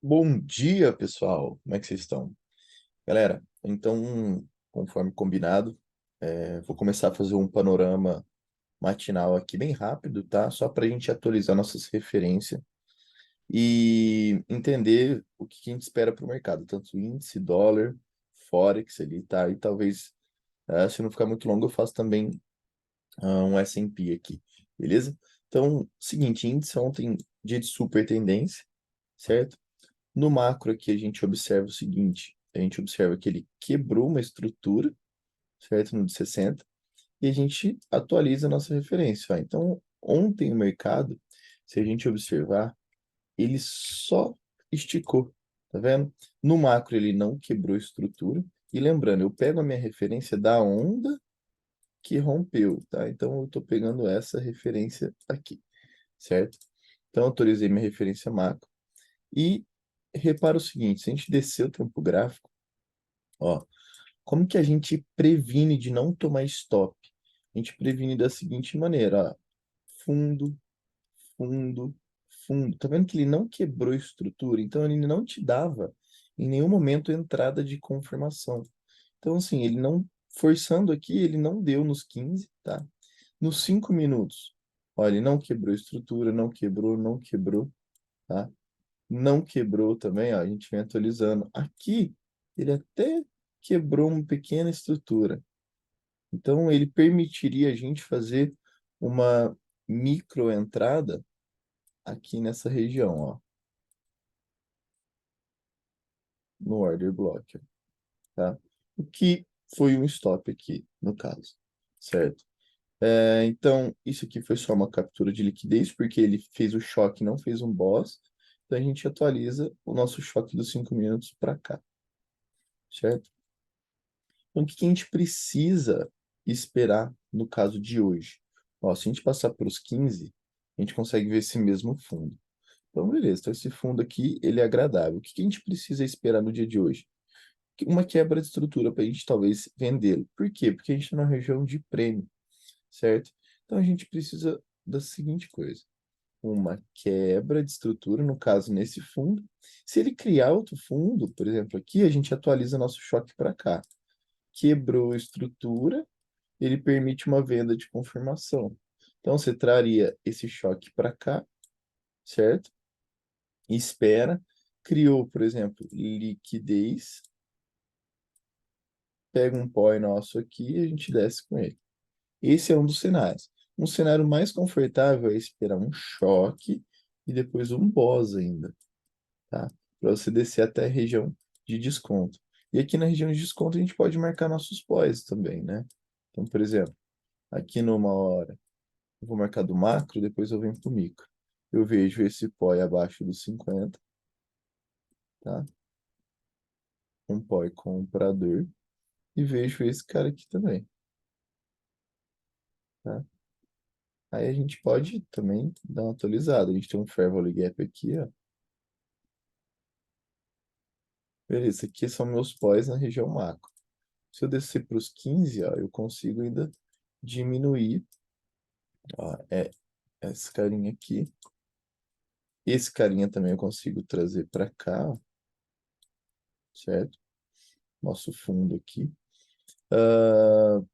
Bom dia, pessoal. Como é que vocês estão? Galera, então, conforme combinado, vou começar a fazer um panorama matinal aqui bem rápido, tá? Só para a gente atualizar nossas referências e entender o que que a gente espera para o mercado, tanto índice, dólar, Forex ali, tá? E talvez, se não ficar muito longo, eu faço também um S&P aqui, beleza? Então, seguinte, índice ontem, dia de super tendência, certo? No macro aqui a gente observa o seguinte, a gente observa que ele quebrou uma estrutura, certo? No de 60, e a gente atualiza a nossa referência. Ó. Então, ontem o mercado, se a gente observar, ele só esticou, tá vendo? No macro ele não quebrou estrutura, e lembrando, eu pego a minha referência da onda que rompeu, tá? Então eu estou pegando essa referência aqui, certo? Então eu atualizei minha referência macro. E repara o seguinte, se a gente descer o tempo gráfico, ó, como que a gente previne de não tomar stop? A gente previne da seguinte maneira, ó, fundo, fundo, fundo. Tá vendo que ele não quebrou estrutura? Então ele não te dava em nenhum momento entrada de confirmação. Então assim, ele não forçando aqui, ele não deu nos 15, tá? Nos 5 minutos, ó, ele não quebrou estrutura, não quebrou, não quebrou, tá? Não quebrou também, ó, a gente vem atualizando. Aqui, ele até quebrou uma pequena estrutura. Então, ele permitiria a gente fazer uma microentrada aqui nessa região, ó, no order block, tá? O que foi um stop aqui, no caso, certo? Então, isso aqui foi só uma captura de liquidez, porque ele fez o choque, não fez um boss. Então, a gente atualiza o nosso choque dos 5 minutos para cá, certo? Então, o que que a gente precisa esperar no caso de hoje? Ó, se a gente passar para os 15, a gente consegue ver esse mesmo fundo. Então, beleza. Então, esse fundo aqui, ele é agradável. O que que a gente precisa esperar no dia de hoje? Uma quebra de estrutura para a gente talvez vendê-lo. Por quê? Porque a gente está na região de prêmio, certo? Então, a gente precisa da seguinte coisa. Uma quebra de estrutura, no caso, nesse fundo. Se ele criar outro fundo, por exemplo, aqui, a gente atualiza nosso choque para cá. Quebrou a estrutura, ele permite uma venda de confirmação. Então, você traria esse choque para cá, certo? Espera, criou, por exemplo, liquidez, pega um POI nosso aqui e a gente desce com ele. Esse é um dos cenários. Um cenário mais confortável é esperar um choque e depois um pós ainda, tá? Para você descer até a região de desconto. E aqui na região de desconto a gente pode marcar nossos pós também, né? Então, por exemplo, aqui numa hora eu vou marcar do macro, depois eu venho para o micro. Eu vejo esse POI abaixo dos 50, tá? Um POI comprador. E vejo esse cara aqui também, tá? Aí a gente pode também dar uma atualizada. A gente tem um Fair Value Gap aqui, ó. Beleza, aqui são meus POIs na região macro. Se eu descer para os 15, ó, eu consigo ainda diminuir, ó, esse carinha aqui. Esse carinha também eu consigo trazer para cá, ó, certo? Nosso fundo aqui. Ah,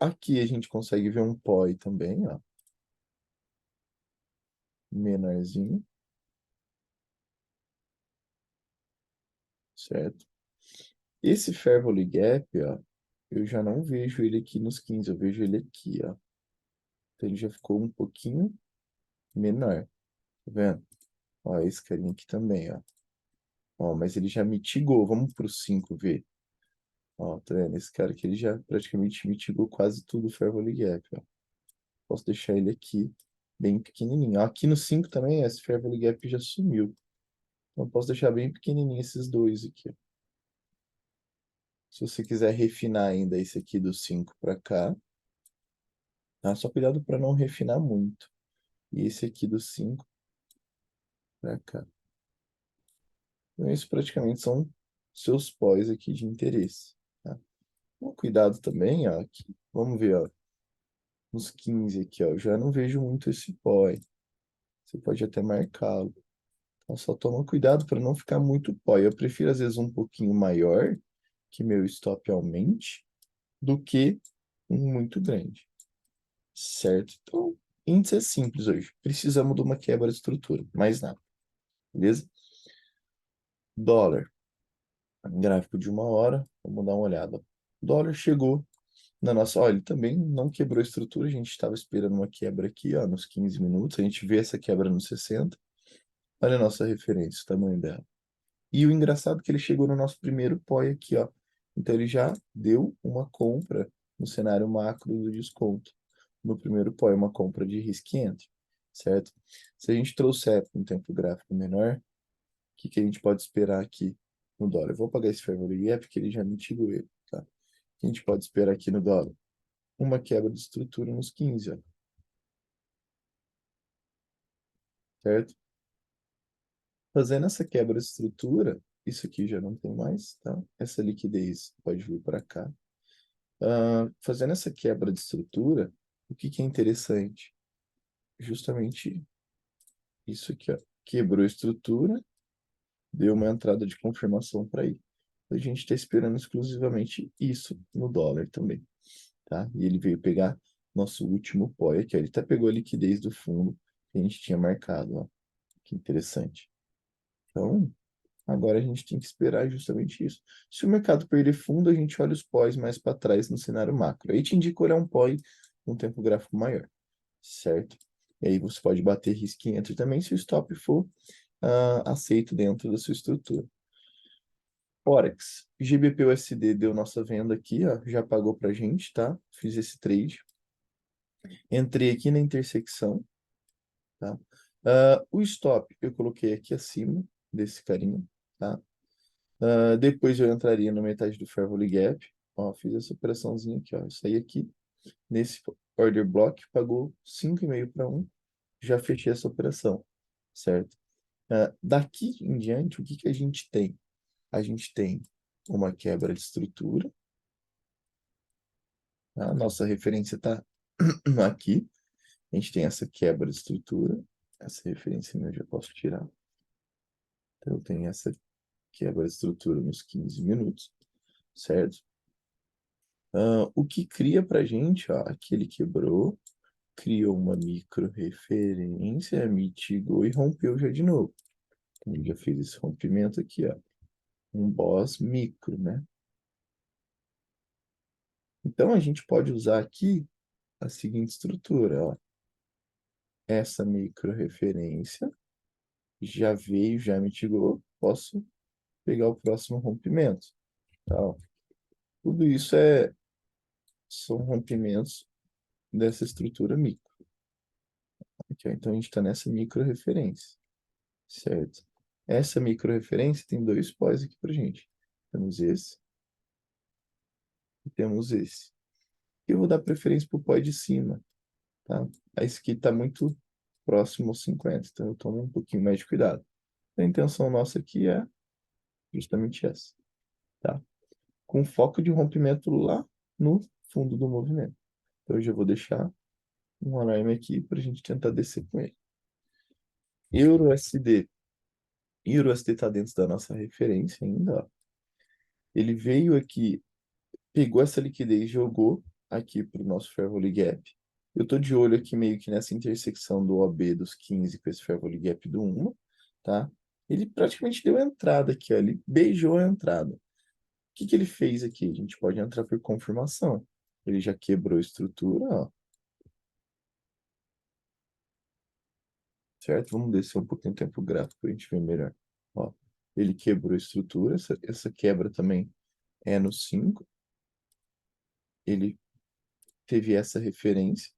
aqui a gente consegue ver um POI também, ó, menorzinho, certo? Esse Fair Value Gap, ó, eu já não vejo ele aqui nos 15, eu vejo ele aqui, ó. Então ele já ficou um pouquinho menor, tá vendo? Ó, esse carinha aqui também, ó. Ó, mas ele já mitigou, vamos pro 5 ver. Ó, tá vendo? Esse cara aqui, ele já praticamente mitigou quase tudo o Fair Value Gap, ó. Posso deixar ele aqui bem pequenininho. Ó, aqui no 5 também, esse Fair Value Gap já sumiu. Então posso deixar bem pequenininho esses dois aqui, ó. Se você quiser refinar ainda esse aqui do 5 para cá, tá? Só cuidado para não refinar muito. E esse aqui do 5 para cá. Então, isso praticamente são seus pós aqui de interesse, tá? Um cuidado também, ó, aqui. Vamos ver, ó, nos 15 aqui, ó, eu já não vejo muito esse pó. Você pode até marcá-lo, Então, só toma cuidado para não ficar muito pó. Eu prefiro, às vezes, um pouquinho maior, que meu stop aumente, do que um muito grande, certo? Então, índice é simples hoje. Precisamos de uma quebra de estrutura, mais nada, beleza? Dólar, gráfico de 1 hora, vamos dar uma olhada. Dólar chegou na nossa... Olha, ele também não quebrou a estrutura, a gente estava esperando uma quebra aqui, ó, nos 15 minutos, a gente vê essa quebra nos 60. Olha a nossa referência, o tamanho dela. E o engraçado é que ele chegou no nosso primeiro POI aqui, ó. Então ele já deu uma compra no cenário macro do desconto. No primeiro POI, uma compra de risk entry, certo? Se a gente trouxer para um tempo gráfico menor, o que que a gente pode esperar aqui no dólar? Eu vou apagar esse fair value gap, porque ele já mitigou ele, tá? O que a gente pode esperar aqui no dólar? Uma quebra de estrutura nos 15, ó, certo? Fazendo essa quebra de estrutura, isso aqui já não tem mais, tá? Essa liquidez pode vir para cá. Fazendo essa quebra de estrutura, o que que é interessante? Justamente isso aqui, ó. Quebrou a estrutura, deu uma entrada de confirmação para aí. A gente está esperando exclusivamente isso no dólar também, tá? E ele veio pegar nosso último POI aqui, ó. Ele até pegou a liquidez do fundo que a gente tinha marcado, ó. Que interessante. Então, agora a gente tem que esperar justamente isso. Se o mercado perder fundo, a gente olha os POIs mais para trás no cenário macro. Aí te indico olhar um POI num tempo gráfico maior, certo? E aí você pode bater risco entry também se o stop for aceito dentro da sua estrutura. Forex, GBP/USD deu nossa venda aqui, ó, já pagou pra gente, tá? Fiz esse trade. Entrei aqui na intersecção, tá? O stop eu coloquei aqui acima desse carinha, tá? Depois eu entraria na metade do fair value gap. Ó, fiz essa operaçãozinha aqui, ó. Isso aí aqui, nesse order block, pagou 5,5 para 1. Já fechei essa operação, certo? Daqui em diante, o que que a gente tem? A gente tem uma quebra de estrutura. Tá? A nossa referência está aqui. A gente tem essa quebra de estrutura. Essa referência eu já posso tirar. Então, eu tenho essa quebra de estrutura nos 15 minutos, certo? O que cria para a gente, ó, aqui ele quebrou, criou uma micro referência, mitigou e rompeu já de novo. Então, ele já fez esse rompimento aqui, ó, um boss micro, né? Então, a gente pode usar aqui a seguinte estrutura, ó. Essa micro referência já veio, já mitigou, posso pegar o próximo rompimento. Tá? Tudo isso são rompimentos dessa estrutura micro. Aqui, ó. Então, a gente está nessa micro referência, certo? Essa micro referência tem dois pós aqui para gente. Temos esse e temos esse. Eu vou dar preferência para o pó de cima, tá? Esse aqui está muito próximo aos 50, então eu tomo um pouquinho mais de cuidado. A intenção nossa aqui é justamente essa, tá? Com foco de rompimento lá no fundo do movimento. Então, eu já vou deixar um alarme aqui para a gente tentar descer com ele. EURUSD. EURUSD está dentro da nossa referência ainda, ó. Ele veio aqui, pegou essa liquidez e jogou aqui para o nosso fair value gap. Eu estou de olho aqui meio que nessa intersecção do OB dos 15 com esse fair value gap do 1, tá? Ele praticamente deu a entrada aqui, ó. Ele beijou a entrada. O que que ele fez aqui? A gente pode entrar por confirmação. Ele já quebrou a estrutura, ó. Certo? Vamos descer um pouquinho o tempo gráfico para a gente ver melhor. Ó, ele quebrou a estrutura, essa quebra também é no 5. Ele teve essa referência,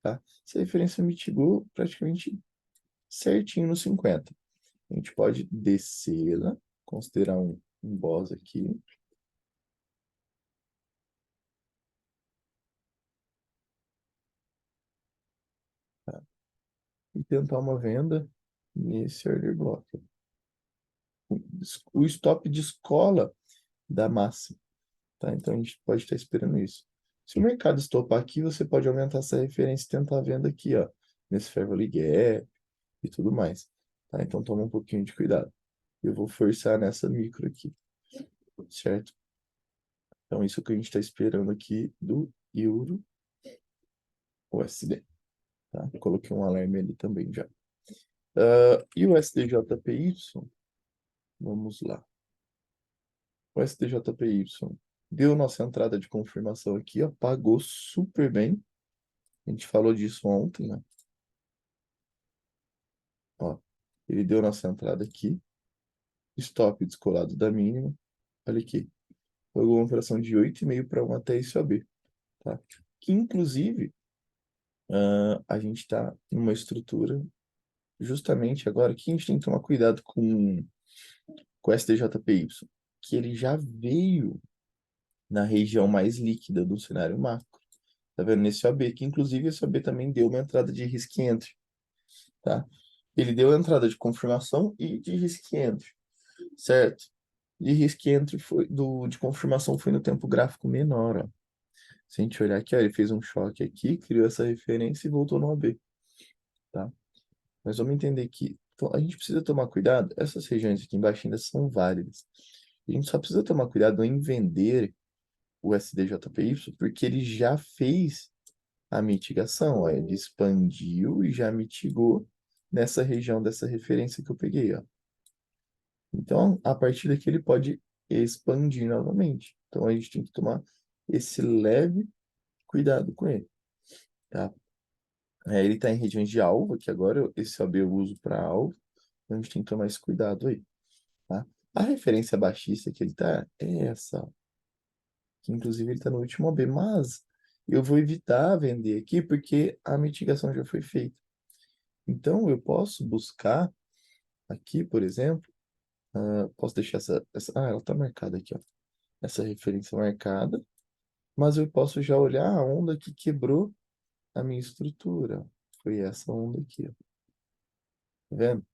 tá? Essa referência mitigou praticamente certinho no 50. A gente pode descê-la, considerar um boss aqui. Tá? E tentar uma venda nesse order block. O stop descola da máxima. Tá? Então, a gente pode estar esperando isso. Se o mercado estopar aqui, você pode aumentar essa referência e tentar a venda aqui, ó, nesse fair value gap e tudo mais. tá? Então toma um pouquinho de cuidado. Eu vou forçar nessa micro aqui, certo? Então isso que a gente está esperando aqui do Euro USD, tá? Coloquei um alarme ali também já. E o SDJPY, vamos lá. O SDJPY deu nossa entrada de confirmação aqui, ó, pagou super bem. A gente falou disso ontem, né? Ó, ele deu nossa entrada aqui, stop descolado da mínima. Olha aqui, pagou uma operação de 8,5 para 1 até isso AB, tá? Que inclusive a gente está numa estrutura justamente agora que a gente tem que tomar cuidado com o SDJPY, que ele já veio na região mais líquida do cenário macro. Tá vendo? Nesse OB, que inclusive esse OB também deu uma entrada de risk entry, tá? Ele deu a entrada de confirmação e de risk entry, certo? De risk entry de confirmação foi no tempo gráfico menor, ó. Se a gente olhar aqui, ó, ele fez um choque aqui, criou essa referência e voltou no OB, tá? Mas vamos entender que então, a gente precisa tomar cuidado, essas regiões aqui embaixo ainda são válidas. A gente só precisa tomar cuidado em vender o SDJPY, porque ele já fez a mitigação, ó, ele expandiu e já mitigou nessa região dessa referência que eu peguei, ó. Então, a partir daqui ele pode expandir novamente. Então, a gente tem que tomar esse leve cuidado com ele, tá? Ele está em regiões de alvo, que agora esse AB eu uso para alvo, então a gente tem que tomar esse cuidado aí, tá? A referência baixista que ele está é essa, ó, que inclusive ele está no último AB, mas eu vou evitar vender aqui porque a mitigação já foi feita. Então, eu posso buscar aqui, por exemplo, posso deixar ela está marcada aqui, ó, essa referência marcada, mas eu posso já olhar a onda que quebrou a minha estrutura. Foi essa onda aqui, ó. Tá vendo?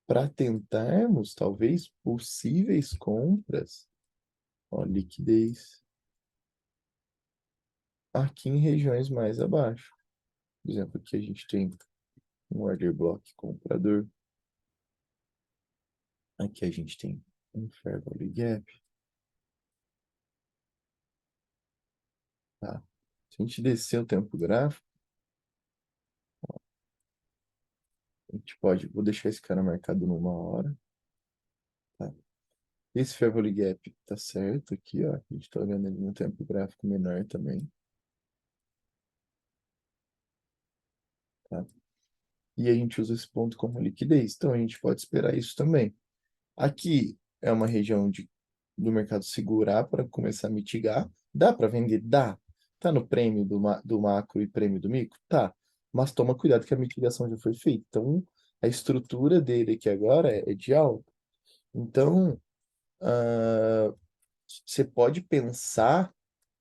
Para tentarmos, talvez, possíveis compras, ó, liquidez, aqui em regiões mais abaixo. Por exemplo, aqui a gente tem um order block comprador. Aqui a gente tem um fair value gap. Tá? Se a gente descer o tempo gráfico, a gente pode, vou deixar esse cara marcado numa hora, tá? Esse fair value gap tá certo aqui, ó. A gente tá olhando ele no tempo gráfico menor também, tá? E a gente usa esse ponto como liquidez. Então a gente pode esperar isso também. Aqui é uma região do mercado segurar para começar a mitigar. Dá para vender? Dá. Tá no prêmio do macro e prêmio do micro? Tá. Mas toma cuidado que a mitigação já foi feita. Então, a estrutura dele aqui agora é de alta. Então, ah, você pode pensar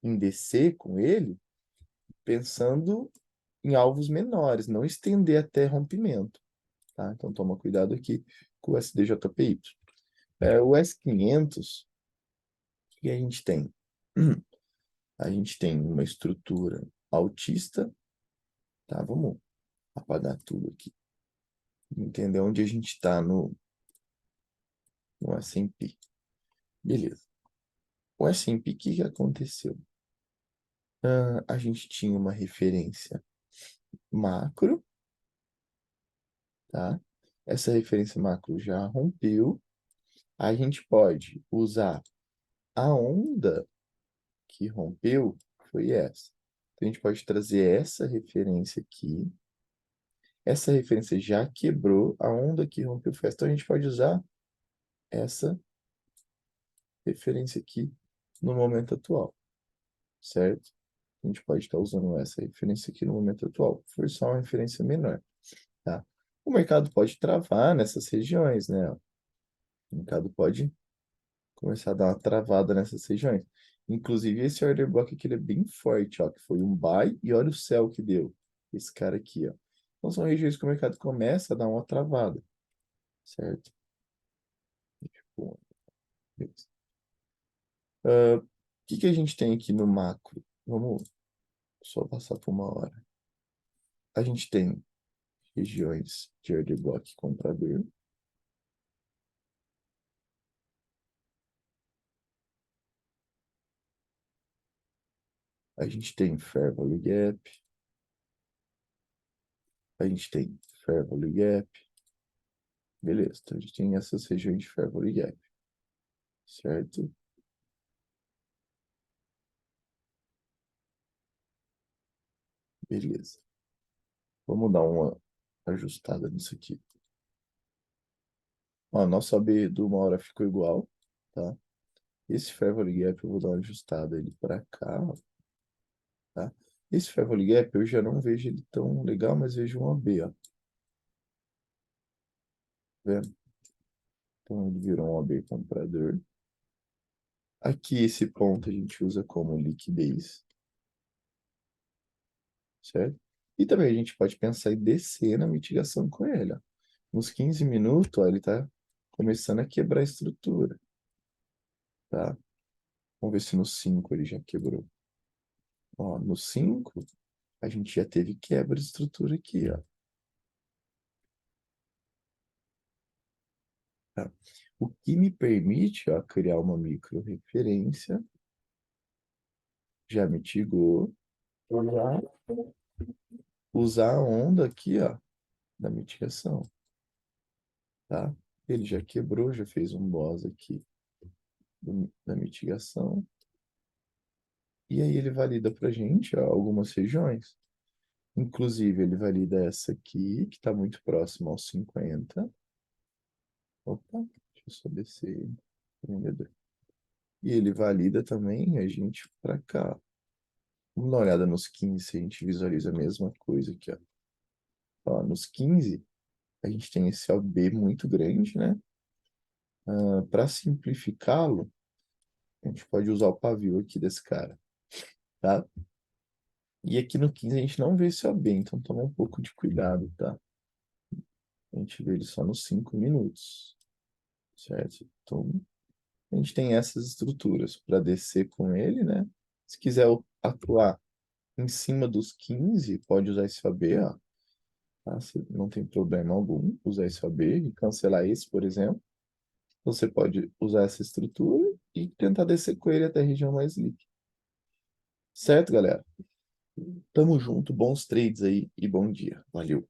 em descer com ele pensando em alvos menores, não estender até rompimento, tá? Então, toma cuidado aqui com o SDJPY. O S500, o que a gente tem? A gente tem uma estrutura altista, tá? Vamos apagar tudo aqui. Entender onde a gente está no S&P. Beleza. O S&P, o que aconteceu? A gente tinha uma referência macro, tá? Essa referência macro já rompeu. A gente pode usar a onda que rompeu, foi essa. Então, a gente pode trazer essa referência aqui. Essa referência já quebrou, a onda que rompeu foi essa. Então, a gente pode usar essa referência aqui no momento atual, certo? A gente pode estar usando essa referência aqui no momento atual, forçar uma referência menor, tá? O mercado pode travar nessas regiões, né? O mercado pode começar a dar uma travada nessas regiões. Inclusive, esse order block aqui ele é bem forte, ó, que foi um buy, e olha o sell que deu. Esse cara aqui, ó. Então, são regiões que o mercado começa a dar uma travada, certo? Tipo, beleza. O que a gente tem aqui no macro? Vamos só passar por uma hora. A gente tem regiões de order block comprador. A gente tem Fair Value Gap. A gente tem Fair Value Gap. Beleza, então a gente tem essas regiões de Fair Value Gap. Certo? Beleza. Vamos dar uma ajustada nisso aqui. Ó, nosso AB do uma hora ficou igual, tá? Esse Fair Value Gap eu vou dar uma ajustada ele para cá, ó, tá? Esse Fair Value Gap eu já não vejo ele tão legal, mas vejo um AB, ó. Tá vendo? Então ele virou um AB comprador. Aqui esse ponto a gente usa como liquidez, certo? E também a gente pode pensar em descer na mitigação com ele, ó. Nos 15 minutos, ó, ele está começando a quebrar a estrutura, tá? Vamos ver se no 5 ele já quebrou. Ó, no 5 a gente já teve quebra de estrutura aqui, ó. Tá? O que me permite, ó, criar uma micro-referência, já mitigou, usar a onda aqui, ó, da mitigação, tá? Ele já quebrou, já fez um boss aqui da mitigação. E aí ele valida para a gente, ó, algumas regiões. Inclusive, ele valida essa aqui, que está muito próxima aos 50. Opa, deixa eu só descer. Vendedor. E ele valida também a gente para cá. Vamos dar uma olhada nos 15, se a gente visualiza a mesma coisa aqui, ó. Ó, nos 15, a gente tem esse OB muito grande, né? Para simplificá-lo, a gente pode usar o pavio aqui desse cara, tá? E aqui no 15 a gente não vê esse OB, então toma um pouco de cuidado, tá? A gente vê ele só nos 5 minutos, certo? Então, a gente tem essas estruturas para descer com ele, né? Se quiser atuar em cima dos 15, pode usar esse OB, ó. Tá? Não tem problema algum usar esse OB e cancelar esse, por exemplo. Você pode usar essa estrutura e tentar descer com ele até a região mais líquida. Certo, galera? Tamo junto, bons trades aí e bom dia. Valeu!